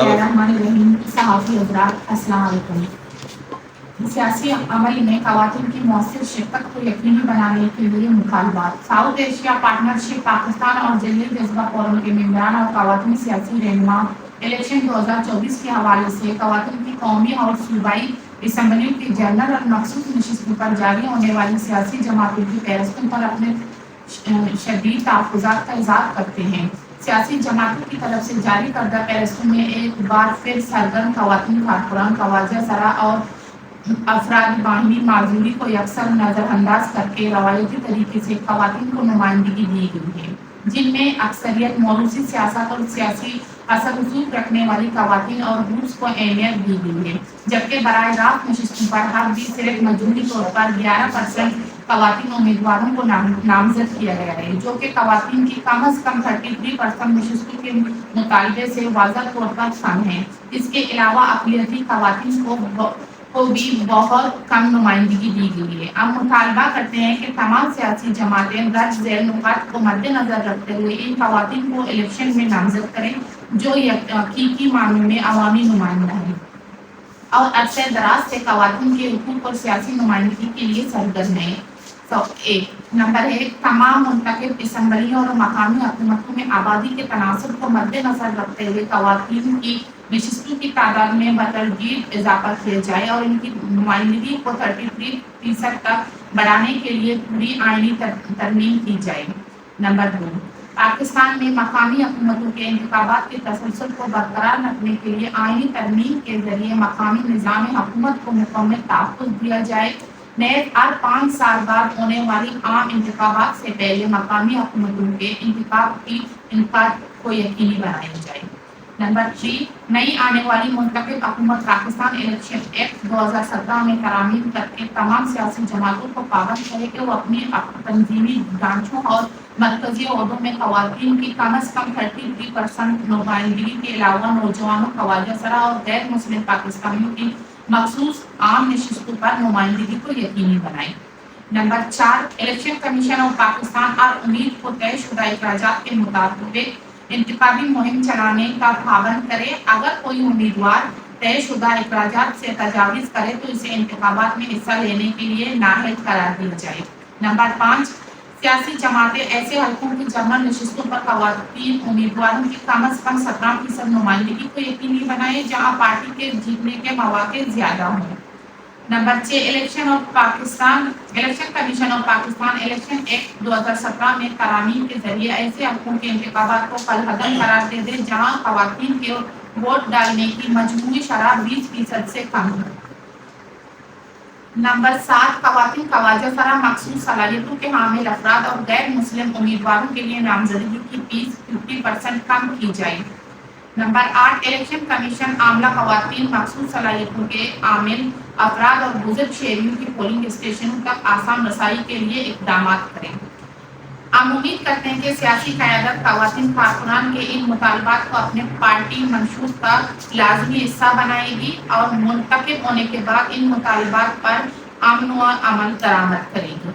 बिस्मिल्लाहिर्रहमानिर्रहीम। सहाफ़ी हज़रात अस्सलाम वालेकुम। सियासी अमल में ख़वातीन की मौसर शिरकत को यकीनी बनाने के लिए मुतालबात। साउथ एशिया पार्टनरशिप पाकिस्तान और जलील जज्बा फोरम के मेंबरान और ख़वातीन सियासी रहनुमा इलेक्शन 2024 के हवाले से ख़वातीन की कौमी और सूबाई असम्बली की जनरल और मखसूस नशिस्तों पर जारी होने वाली सियासी जमातों की फहरिस्तों पर अपने शदीद तहफ़्फ़ुज़ात का इज़हार करते हैं। सियासी जमातों की तरफ से जारी करदा फहरिस्तों में एक बार फिर सरगर्म ख़वातीन कारकुनान, ख़वाजा सरा और अफराद बाहमी माजूरी को यकसर नज़रअंदाज करके रवायती तरीके से ख़वातीन को नुमाइंदगी दी गई है, जिनमें अक्सरियत मौरूसी सियासत और सियासी असर रसूख रखने वाली ख़वातीन और ग्रुप्स को अहमियत दी गई है, जबकि बराह रास्त नशिस्तों पर हर भी सिर्फ मजमूई तौर पर 11% ख़वातीन उम्मीदवारों को नामजद किया गया है, जो कि ख़वातीन की कम अज़ कम 33% नशिस्तों के मुतालबे से वाज़ह तौर पर कम है। इसके अलावा अक़लियती ख़वातीन को भी बहुत कम नुमाइंदगी दी गई है। अब मुतालबा करते हैं कि तमाम सियासी जमातें दर्ज झैल नुकात को मद्देनजर रखते हुए इन ख़वातीन को इलेक्शन में नामजद करें जो हकीकी मानों में अवामी नुमाइंदा है और अरसे दराज से ख़वातीन के हुकूक और सियासी नुमाइंदगी के लिए सरगर्म है। नंबर 1, तमाम मुंतखब असम्बली और मकामी हुकूमतों में आबादी के तनासब को मद्देनजर रखते हुए ख़वातीन की नशिस्तों की तादाद में बतरजीह इजाफा किया जाए और इनकी नुमाइंदगी को 33% तक बढ़ाने के लिए पूरी आईनी तरमीम की जाए। नंबर 2, पाकिस्तान में मकामी हुकूमतों के इंतखाबात के तसलसल को बरकरार रखने के लिए आईनी तरमीम के जरिए मकामी निज़ाम हुकूमत को मुकम्मल तहफ़्फ़ुज़ दिया जाए। नेज़ हर 5 साल बाद होने वाली आम इंतखाबात से पहले मकामी हुकूमतों के इंतखाब की इनकाद को यकीनी बनाया जाए। नंबर 3, नई आने वाली मुंतखब हुकूमत पाकिस्तान इलेक्शन एक्ट 2017 में तरामीम करके तमाम सियासी जमातों को पाबंद करे कि वो अपनी तंजीमी ढांचों और मरकजी ओहदों में ख़वातीन की कम अज़ कम 33% नुमाइंदगी के अलावा नौजवानों, ख़वाजा सरा और गैर मुस्लिम पाकिस्तानियों की मखसूस आम नशिस्तों पर नुमाइंदगी को यकीनी बनाए। Number 4, election commission of Pakistan और उम्मीद को तयशुदा अखराजात के मुताबिक इंतखाबी मुहिम चलाने का पाबंद करे। अगर कोई उम्मीदवार तयशुदा अखराजात से तजावीज़ करे तो इसे इंतखाबात में हिस्सा लेने के लिए नाअहल करार दिया जाए। नंबर 5, सियासी जमातें ऐसे हल्कों की जनरल नशिस्तों पर ख़वातीन उम्मीदवारों की कम अज़ कम 17% नुमाइंदगी को यकीनी बनाए जहाँ पार्टी के जीतने के मौके ज़्यादा हों। Number 6, election commission of Pakistan election act 2017 में तरामीम के जरिए ऐसे हल्कों के इंतखाबात को कलअदम करार दे दे जहाँ ख़वातीन के वोट डालने की मजमूई शरह 20% से कम है। नंबर 7, ख़वातीन, ख़वाजा सरा, मखसूस सलाहियतों के हामिल अफराद और गैर मुस्लिम उम्मीदवारों के लिए नामजदगी की फीस 50% कम की जाए। नंबर 8, इलेक्शन कमीशन आमला ख़वातीन, मखसूस सलाहियतों के हामिल अफराद और बुजुर्ग शहरियों की पोलिंग स्टेशनों तक आसान रसाई के लिए इक़दाम करें। हम उम्मीद करते हैं कि सियासी क़यादत ख़वातीन कारकुनान के इन मुतालबात को अपने पार्टी मंशूर का लाज़मी हिस्सा बनाएगी और मुंतखब होने के बाद इन मुतालबात पर अमल दरामद करेगी।